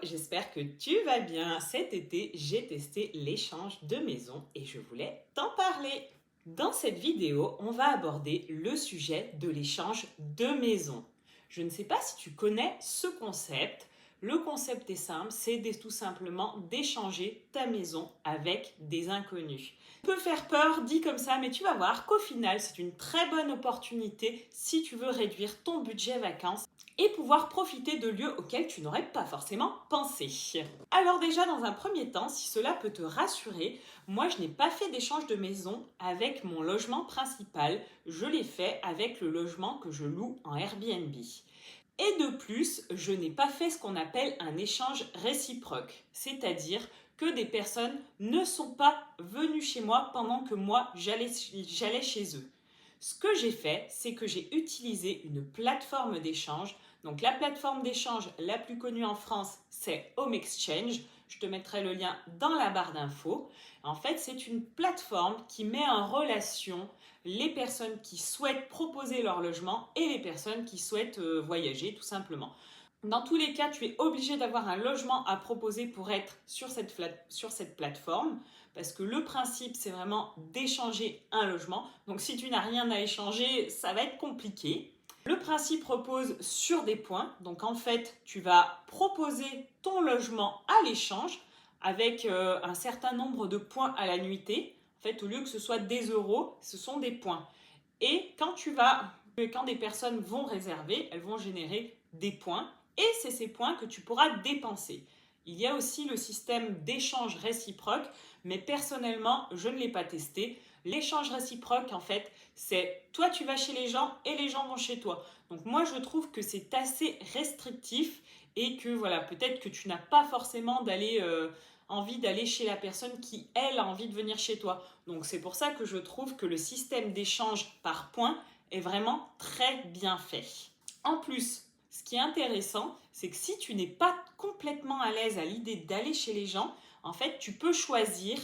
j'espère que tu vas bien. Cet été, j'ai testé l'échange de maisons et je voulais t'en parler. Dans cette vidéo, on va aborder le sujet de l'échange de maisons. Je ne sais pas si tu connais ce concept. Le concept est simple, c'est tout simplement d'échanger ta maison avec des inconnus. Ça peut faire peur dit comme ça, mais tu vas voir qu'au final, c'est une très bonne opportunité si tu veux réduire ton budget vacances et pouvoir profiter de lieux auxquels tu n'aurais pas forcément pensé. Alors déjà, dans un premier temps, si cela peut te rassurer, moi je n'ai pas fait d'échange de maison avec mon logement principal, je l'ai fait avec le logement que je loue en Airbnb. Et de plus, je n'ai pas fait ce qu'on appelle un échange réciproque, c'est-à-dire que des personnes ne sont pas venues chez moi pendant que moi j'allais chez eux. Ce que j'ai fait, c'est que j'ai utilisé une plateforme d'échange. Donc la plateforme d'échange la plus connue en France, c'est Home Exchange. Je te mettrai le lien dans la barre d'infos. En fait, c'est une plateforme qui met en relation les personnes qui souhaitent proposer leur logement et les personnes qui souhaitent voyager tout simplement. Dans tous les cas, tu es obligé d'avoir un logement à proposer pour être sur cette plateforme parce que le principe, c'est vraiment d'échanger un logement. Donc si tu n'as rien à échanger, ça va être compliqué. Le principe repose sur des points. Donc en fait, tu vas proposer ton logement à l'échange avec un certain nombre de points à la nuitée. En fait, au lieu que ce soit des euros, ce sont des points. Et quand des personnes vont réserver, elles vont générer des points et c'est ces points que tu pourras dépenser. Il y a aussi le système d'échange réciproque, mais personnellement, je ne l'ai pas testé. L'échange réciproque, en fait, c'est toi tu vas chez les gens et les gens vont chez toi. Donc moi, je trouve que c'est assez restrictif et que voilà, peut-être que tu n'as pas forcément envie d'aller chez la personne qui, elle, a envie de venir chez toi. Donc c'est pour ça que je trouve que le système d'échange par points est vraiment très bien fait. En plus, ce qui est intéressant, c'est que si tu n'es pas complètement à l'aise à l'idée d'aller chez les gens, en fait, tu peux choisir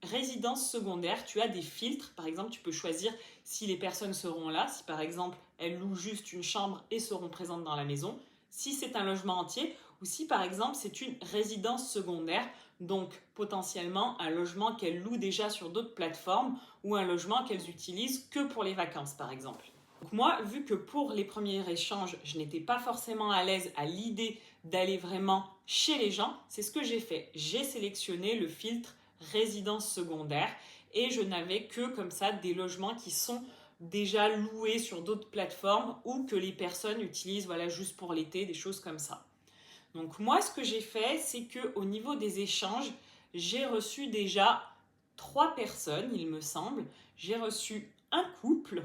résidence secondaire. Tu as des filtres. Par exemple, tu peux choisir si les personnes seront là, si par exemple, elles louent juste une chambre et seront présentes dans la maison, si c'est un logement entier ou si par exemple, c'est une résidence secondaire, donc potentiellement un logement qu'elles louent déjà sur d'autres plateformes ou un logement qu'elles utilisent que pour les vacances, par exemple. Donc moi, vu que pour les premiers échanges, je n'étais pas forcément à l'aise à l'idée d'aller vraiment chez les gens, c'est ce que j'ai fait. J'ai sélectionné le filtre résidence secondaire et je n'avais que comme ça des logements qui sont déjà loués sur d'autres plateformes ou que les personnes utilisent voilà, juste pour l'été, des choses comme ça. Donc moi, ce que j'ai fait, c'est qu'au niveau des échanges, j'ai reçu déjà 3 personnes, il me semble. J'ai reçu un couple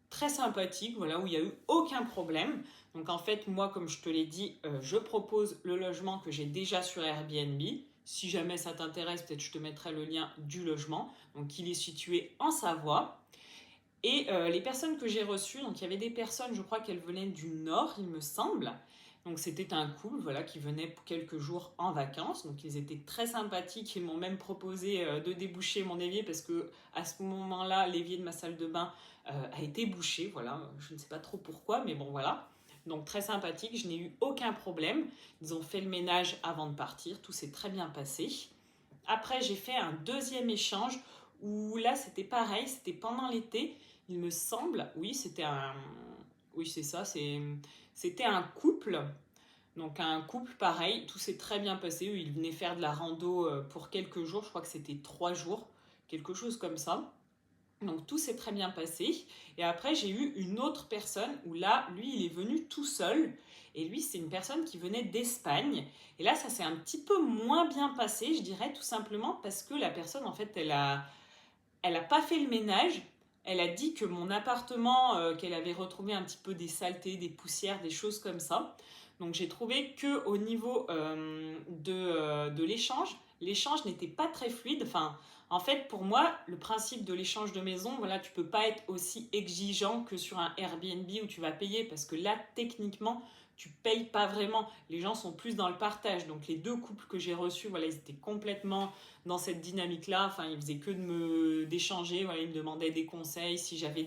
très sympathique, voilà, où il n'y a eu aucun problème. Donc en fait, moi, comme je te l'ai dit, je propose le logement que j'ai déjà sur Airbnb. Si jamais ça t'intéresse, peut-être je te mettrai le lien du logement. Donc il est situé en Savoie. Et les personnes que j'ai reçues, donc il y avait des personnes, je crois qu'elles venaient du Nord, il me semble. Donc c'était un couple voilà, qui venait pour quelques jours en vacances. Donc ils étaient très sympathiques. Ils m'ont même proposé de déboucher mon évier parce que à ce moment-là, l'évier de ma salle de bain a été bouché. Voilà, je ne sais pas trop pourquoi, mais bon voilà. Donc très sympathique, je n'ai eu aucun problème. Ils ont fait le ménage avant de partir, tout s'est très bien passé. Après, j'ai fait un deuxième échange où là, c'était pareil, c'était pendant l'été, il me semble. Oui, c'était un... Oui, c'est ça, c'était un couple. Donc un couple pareil, tout s'est très bien passé. Ils venaient faire de la rando pour quelques jours, je crois que c'était 3 jours, quelque chose comme ça. Donc tout s'est très bien passé. Et après, j'ai eu une autre personne où là, lui, il est venu tout seul. Et lui, c'est une personne qui venait d'Espagne. Et là, ça s'est un petit peu moins bien passé, je dirais, tout simplement parce que la personne, en fait, elle a pas fait le ménage. Elle a dit que mon appartement, qu'elle avait retrouvé un petit peu des saletés, des poussières, des choses comme ça. Donc j'ai trouvé que au niveau de l'échange n'était pas très fluide. Enfin, en fait, pour moi, le principe de l'échange de maison, voilà, tu peux pas être aussi exigeant que sur un Airbnb où tu vas payer parce que là, techniquement, tu payes pas vraiment. Les gens sont plus dans le partage. Donc les 2 couples que j'ai reçus, voilà, ils étaient complètement dans cette dynamique-là. Enfin, ils faisaient que d'échanger. Voilà, ils me demandaient des conseils si j'avais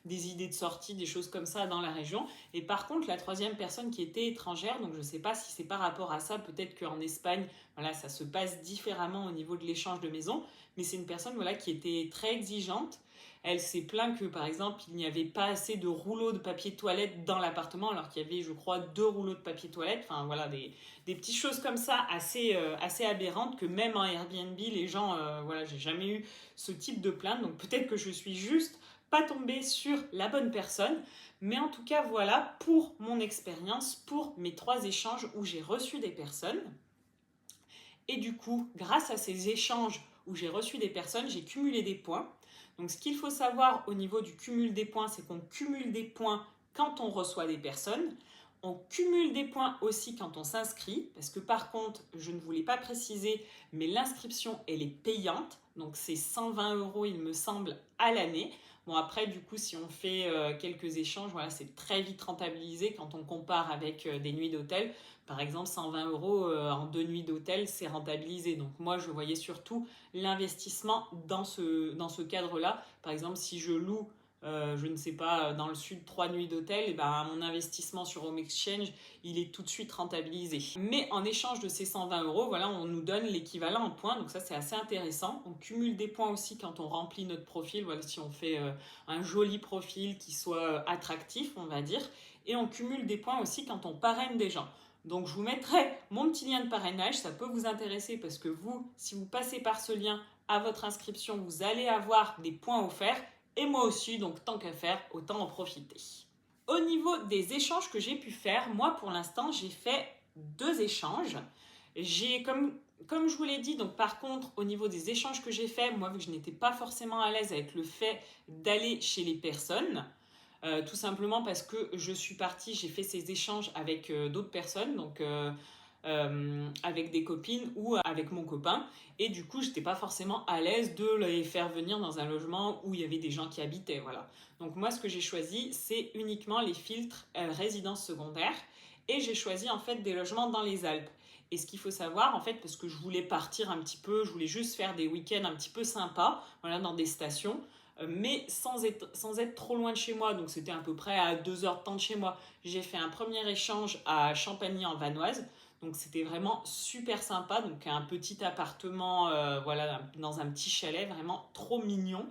des idées de sortie, des choses comme ça dans la région. Et par contre, la troisième personne qui était étrangère, donc je ne sais pas si c'est par rapport à ça, peut-être qu'en Espagne, voilà, ça se passe différemment au niveau de l'échange de maison, mais c'est une personne voilà, qui était très exigeante. Elle s'est plaint que, par exemple, il n'y avait pas assez de rouleaux de papier toilette dans l'appartement, alors qu'il y avait, je crois, 2 rouleaux de papier toilette. Enfin, voilà, des petites choses comme ça assez aberrantes que même en Airbnb, les gens, voilà, j'ai jamais eu ce type de plainte. Donc peut-être que je suis juste pas tombée sur la bonne personne. Mais en tout cas, voilà pour mon expérience, pour mes 3 échanges où j'ai reçu des personnes. Et du coup, grâce à ces échanges où j'ai reçu des personnes, j'ai cumulé des points. Donc ce qu'il faut savoir au niveau du cumul des points, c'est qu'on cumule des points quand on reçoit des personnes. On cumule des points aussi quand on s'inscrit, parce que par contre, je ne voulais pas préciser, mais l'inscription, elle est payante. Donc c'est 120 €, il me semble, à l'année. Bon, après, du coup, si on fait quelques échanges, voilà, c'est très vite rentabilisé quand on compare avec des nuits d'hôtel. Par exemple, 120 € en 2 nuits d'hôtel, c'est rentabilisé. Donc moi, je voyais surtout l'investissement dans ce cadre-là. Par exemple, si je loue, je ne sais pas, dans le sud, 3 nuits d'hôtel, et ben, mon investissement sur Home Exchange, il est tout de suite rentabilisé. Mais en échange de ces 120 €, voilà, on nous donne l'équivalent en points. Donc ça, c'est assez intéressant. On cumule des points aussi quand on remplit notre profil. Voilà, si on fait un joli profil qui soit attractif, on va dire. Et on cumule des points aussi quand on parraine des gens. Donc je vous mettrai mon petit lien de parrainage, ça peut vous intéresser parce que vous, si vous passez par ce lien à votre inscription, vous allez avoir des points offerts et moi aussi, donc tant qu'à faire, autant en profiter. Au niveau des échanges que j'ai pu faire, moi pour l'instant, j'ai fait 2 échanges. Comme je vous l'ai dit, donc par contre, au niveau des échanges que j'ai fait, moi vu que je n'étais pas forcément à l'aise avec le fait d'aller chez les personnes, tout simplement parce que je suis partie, j'ai fait ces échanges avec d'autres personnes, donc avec des copines ou avec mon copain. Et du coup, j'étais pas forcément à l'aise de les faire venir dans un logement où il y avait des gens qui habitaient. Voilà. Donc moi, ce que j'ai choisi, c'est uniquement les filtres résidence secondaire. Et j'ai choisi en fait des logements dans les Alpes. Et ce qu'il faut savoir, en fait, parce que je voulais partir un petit peu, je voulais juste faire des week-ends un petit peu sympas, voilà, dans des stations, mais sans être trop loin de chez moi. Donc c'était à peu près à 2 heures de temps de chez moi. J'ai fait un premier échange à Champagny-en-Vanoise. Donc c'était vraiment super sympa. Donc un petit appartement, voilà, dans un petit chalet, vraiment trop mignon,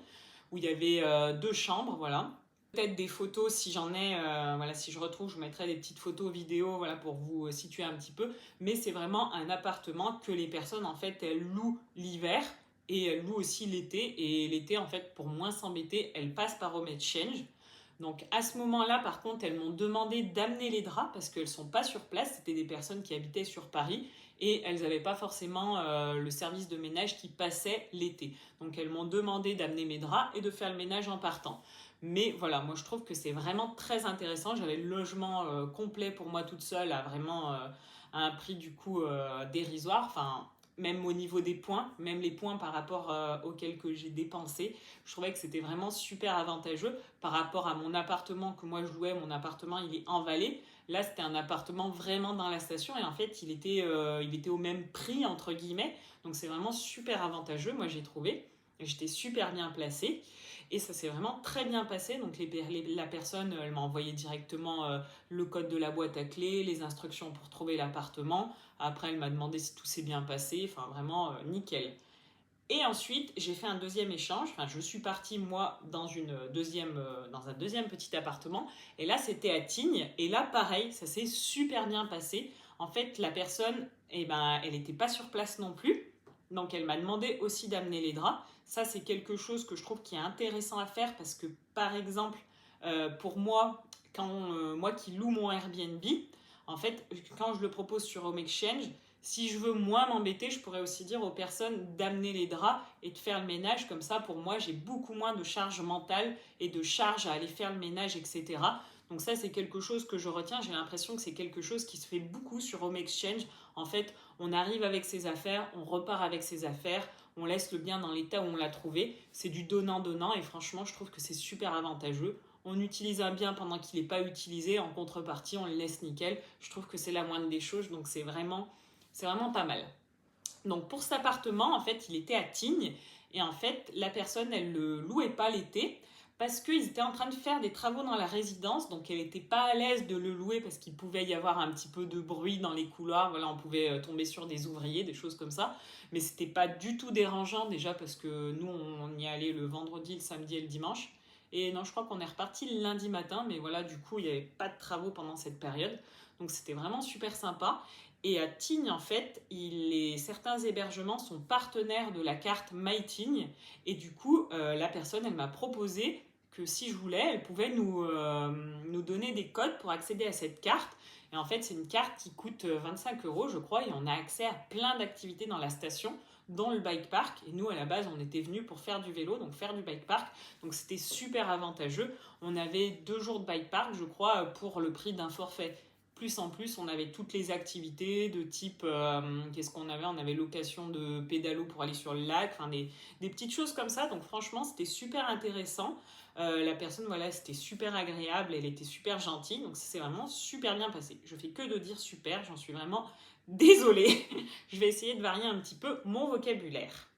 où il y avait 2 chambres, voilà. Peut-être des photos si j'en ai, voilà, si je retrouve, je mettrai des petites photos vidéo, voilà, pour vous situer un petit peu. Mais c'est vraiment un appartement que les personnes en fait elles louent l'hiver et elles louent aussi l'été. Et l'été en fait pour moins s'embêter, elles passent par Home Exchange. Donc à ce moment-là, par contre, elles m'ont demandé d'amener les draps parce qu'elles ne sont pas sur place. C'était des personnes qui habitaient sur Paris et elles n'avaient pas forcément le service de ménage qui passait l'été. Donc elles m'ont demandé d'amener mes draps et de faire le ménage en partant. Mais voilà, moi je trouve que c'est vraiment très intéressant. J'avais le logement complet pour moi toute seule à vraiment à un prix du coup dérisoire. Enfin, même au niveau des points, même les points par rapport auxquels que j'ai dépensé, je trouvais que c'était vraiment super avantageux par rapport à mon appartement que moi je louais. Mon appartement, il est en vallée. Là, c'était un appartement vraiment dans la station et en fait, il était au même prix, entre guillemets. Donc, c'est vraiment super avantageux, moi, j'ai trouvé. J'étais super bien placée et ça s'est vraiment très bien passé. Donc, la personne, elle m'a envoyé directement le code de la boîte à clés, les instructions pour trouver l'appartement. Après, elle m'a demandé si tout s'est bien passé. Enfin, vraiment nickel. Et ensuite, j'ai fait un deuxième échange. Enfin, je suis partie, moi, dans un deuxième petit appartement. Et là, c'était à Tignes. Et là, pareil, ça s'est super bien passé. En fait, la personne, eh ben, elle n'était pas sur place non plus. Donc, elle m'a demandé aussi d'amener les draps. Ça, c'est quelque chose que je trouve qui est intéressant à faire parce que, par exemple, pour moi, moi qui loue mon Airbnb, en fait, quand je le propose sur Home Exchange, si je veux moins m'embêter, je pourrais aussi dire aux personnes d'amener les draps et de faire le ménage. Comme ça, pour moi, j'ai beaucoup moins de charge mentale et de charge à aller faire le ménage, etc. Donc ça, c'est quelque chose que je retiens. J'ai l'impression que c'est quelque chose qui se fait beaucoup sur Home Exchange. En fait, on arrive avec ses affaires, on repart avec ses affaires, on laisse le bien dans l'état où on l'a trouvé. C'est du donnant-donnant et franchement, je trouve que c'est super avantageux. On utilise un bien pendant qu'il n'est pas utilisé. En contrepartie, on le laisse nickel. Je trouve que c'est la moindre des choses. Donc c'est vraiment pas mal. Donc pour cet appartement, en fait, il était à Tignes et en fait, la personne, elle ne le louait pas l'été parce qu'ils étaient en train de faire des travaux dans la résidence, donc elle n'était pas à l'aise de le louer parce qu'il pouvait y avoir un petit peu de bruit dans les couloirs, voilà, on pouvait tomber sur des ouvriers, des choses comme ça, mais c'était pas du tout dérangeant déjà parce que nous on y allait le vendredi, le samedi et le dimanche, et non je crois qu'on est reparti le lundi matin, mais voilà du coup il n'y avait pas de travaux pendant cette période, donc c'était vraiment super sympa. Et à Tignes, en fait, certains hébergements sont partenaires de la carte MyTignes. Et du coup, la personne, elle m'a proposé que si je voulais, elle pouvait nous donner des codes pour accéder à cette carte. Et en fait, c'est une carte qui coûte 25 euros, je crois, et on a accès à plein d'activités dans la station, dont le bike park. Et nous, à la base, on était venus pour faire du vélo, donc faire du bike park. Donc c'était super avantageux. On avait 2 jours de bike park, je crois, pour le prix d'un forfait. Plus en plus, on avait toutes les activités de type, qu'est-ce qu'on avait? On avait location de pédalo pour aller sur le lac, enfin des petites choses comme ça. Donc franchement, c'était super intéressant. La personne, voilà, c'était super agréable, elle était super gentille. Donc ça s'est vraiment super bien passé. Je fais que de dire super, j'en suis vraiment désolée. Je vais essayer de varier un petit peu mon vocabulaire.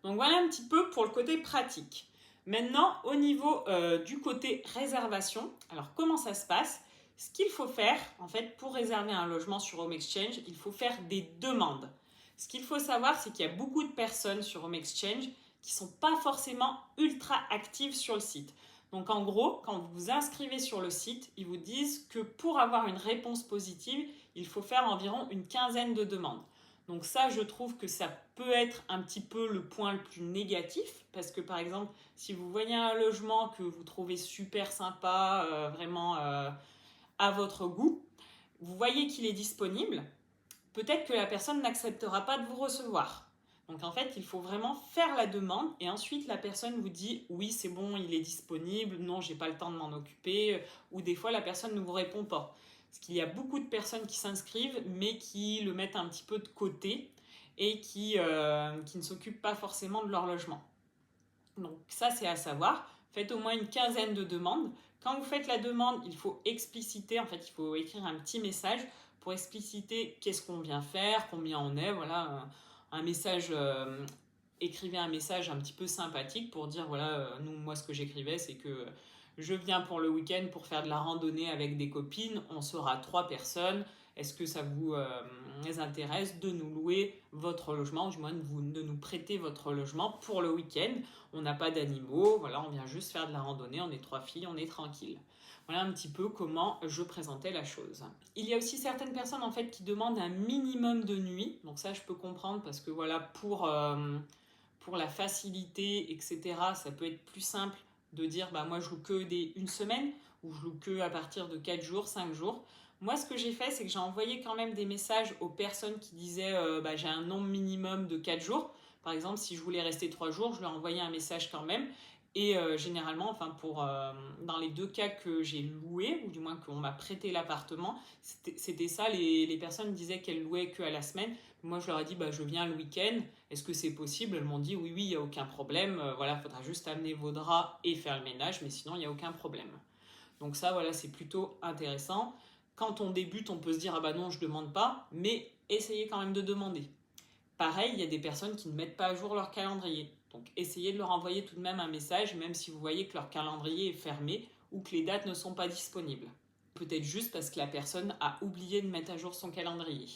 Donc voilà un petit peu pour le côté pratique. Maintenant, au niveau du côté réservation, alors comment ça se passe? Ce qu'il faut faire, en fait, pour réserver un logement sur Home Exchange, il faut faire des demandes. Ce qu'il faut savoir, c'est qu'il y a beaucoup de personnes sur Home Exchange qui ne sont pas forcément ultra actives sur le site. Donc en gros, quand vous vous inscrivez sur le site, ils vous disent que pour avoir une réponse positive, il faut faire environ une quinzaine de demandes. Donc ça, je trouve que ça peut être un petit peu le point le plus négatif, parce que par exemple, si vous voyez un logement que vous trouvez super sympa, vraiment à votre goût, vous voyez qu'il est disponible, peut-être que la personne n'acceptera pas de vous recevoir. Donc en fait, il faut vraiment faire la demande et ensuite la personne vous dit oui, c'est bon, il est disponible, non, j'ai pas le temps de m'en occuper, ou des fois la personne ne vous répond pas. Parce qu'il y a beaucoup de personnes qui s'inscrivent mais qui le mettent un petit peu de côté et qui ne s'occupent pas forcément de leur logement. Donc ça, c'est à savoir. Faites au moins une quinzaine de demandes. Quand vous faites la demande, il faut expliciter, en fait, il faut écrire un petit message pour expliciter qu'est-ce qu'on vient faire, combien on est, voilà, un message, écrivez un message un petit peu sympathique pour dire, voilà, moi, ce que j'écrivais, c'est que je viens pour le week-end pour faire de la randonnée avec des copines, on sera 3 personnes, est-ce que ça vous intéresse de nous louer votre logement, ou du moins de nous prêter votre logement pour le week-end? On n'a pas d'animaux, voilà, on vient juste faire de la randonnée, on est 3 filles, on est tranquille. Voilà un petit peu comment je présentais la chose. Il y a aussi certaines personnes en fait qui demandent un minimum de nuits, donc ça je peux comprendre parce que voilà, pour la facilité, etc., ça peut être plus simple de dire bah moi je loue que une semaine ou je loue que à partir de 4 jours, 5 jours. Moi, ce que j'ai fait, c'est que j'ai envoyé quand même des messages aux personnes qui disaient bah, j'ai un nombre minimum de 4 jours. Par exemple, si je voulais rester 3 jours, je leur envoyais un message quand même. Et généralement, enfin dans les 2 cas que j'ai loué, ou du moins qu'on m'a prêté l'appartement, c'était ça, les personnes disaient qu'elles louaient qu'à la semaine. Moi, je leur ai dit, bah, je viens le week-end, est-ce que c'est possible? Elles m'ont dit, oui, il n'y a aucun problème, voilà, il faudra juste amener vos draps et faire le ménage, mais sinon, il n'y a aucun problème. Donc ça, voilà, c'est plutôt intéressant. Quand on débute, on peut se dire, ah bah non, je ne demande pas, mais essayez quand même de demander. Pareil, il y a des personnes qui ne mettent pas à jour leur calendrier. Donc essayez de leur envoyer tout de même un message, même si vous voyez que leur calendrier est fermé ou que les dates ne sont pas disponibles. Peut-être juste parce que la personne a oublié de mettre à jour son calendrier.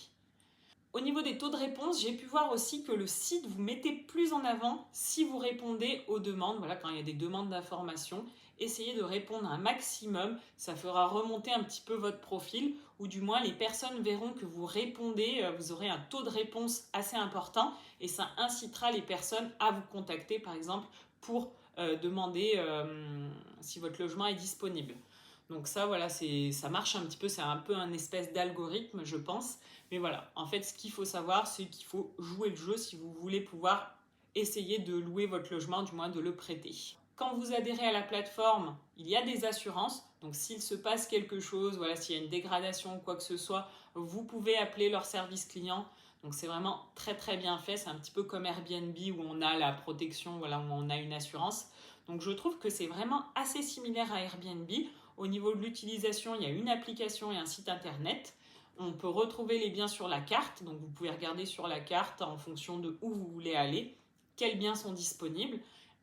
Au niveau des taux de réponse, j'ai pu voir aussi que le site vous mettez plus en avant si vous répondez aux demandes. Voilà, quand il y a des demandes d'information, essayez de répondre un maximum. Ça fera remonter un petit peu votre profil, ou du moins les personnes verront que vous répondez, vous aurez un taux de réponse assez important et ça incitera les personnes à vous contacter, par exemple, pour demander si votre logement est disponible. Donc ça, voilà, ça marche un petit peu, c'est un peu un espèce d'algorithme, je pense. Mais voilà, en fait, ce qu'il faut savoir, c'est qu'il faut jouer le jeu si vous voulez pouvoir essayer de louer votre logement, du moins de le prêter. Quand vous adhérez à la plateforme, il y a des assurances. Donc s'il se passe quelque chose, voilà, s'il y a une dégradation ou quoi que ce soit, vous pouvez appeler leur service client. Donc c'est vraiment très très bien fait. C'est un petit peu comme Airbnb où on a la protection, voilà, où on a une assurance. Donc je trouve que c'est vraiment assez similaire à Airbnb. Au niveau de l'utilisation, il y a une application et un site internet. On peut retrouver les biens sur la carte, donc vous pouvez regarder sur la carte en fonction de où vous voulez aller, quels biens sont disponibles.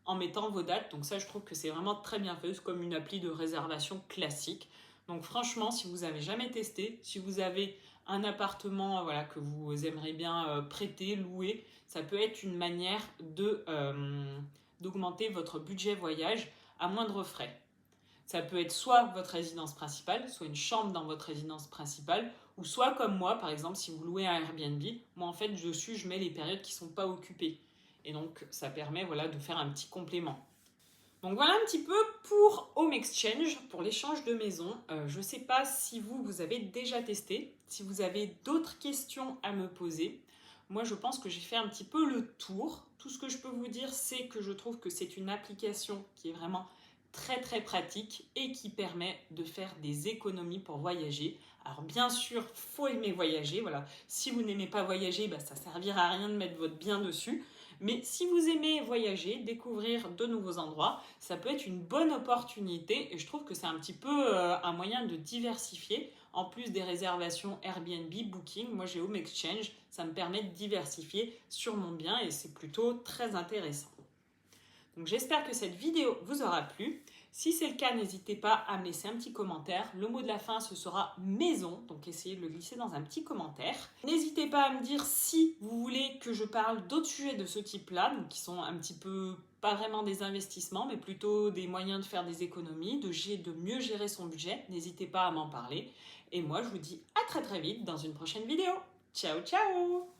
en mettant vos dates. Donc ça, je trouve que c'est vraiment très bien fait. C'est comme une appli de réservation classique. Donc franchement, si vous n'avez jamais testé, si vous avez un appartement voilà, que vous aimeriez bien prêter, louer, ça peut être une manière d'augmenter votre budget voyage à moindre frais. Ça peut être soit votre résidence principale, soit une chambre dans votre résidence principale, ou soit comme moi, par exemple, si vous louez un Airbnb, moi en fait dessus je mets les périodes qui ne sont pas occupées. Et donc ça permet voilà, de faire un petit complément. Donc voilà un petit peu pour Home Exchange, pour l'échange de maison. Je ne sais pas si vous avez déjà testé, si vous avez d'autres questions à me poser. Moi, je pense que j'ai fait un petit peu le tour. Tout ce que je peux vous dire, c'est que je trouve que c'est une application qui est vraiment très très pratique et qui permet de faire des économies pour voyager. Alors bien sûr, faut aimer voyager. Voilà. Si vous n'aimez pas voyager, ça ne servira à rien de mettre votre bien dessus. Mais si vous aimez voyager, découvrir de nouveaux endroits, ça peut être une bonne opportunité et je trouve que c'est un petit peu un moyen de diversifier. En plus des réservations Airbnb, Booking, moi j'ai Home Exchange, ça me permet de diversifier sur mon bien et c'est plutôt très intéressant. Donc j'espère que cette vidéo vous aura plu. Si c'est le cas, n'hésitez pas à me laisser un petit commentaire. Le mot de la fin, ce sera maison, donc essayez de le glisser dans un petit commentaire. N'hésitez pas à me dire si vous voulez que je parle d'autres sujets de ce type-là, donc qui sont un petit peu pas vraiment des investissements, mais plutôt des moyens de faire des économies, de mieux gérer son budget. N'hésitez pas à m'en parler. Et moi, je vous dis à très très vite dans une prochaine vidéo. Ciao, ciao!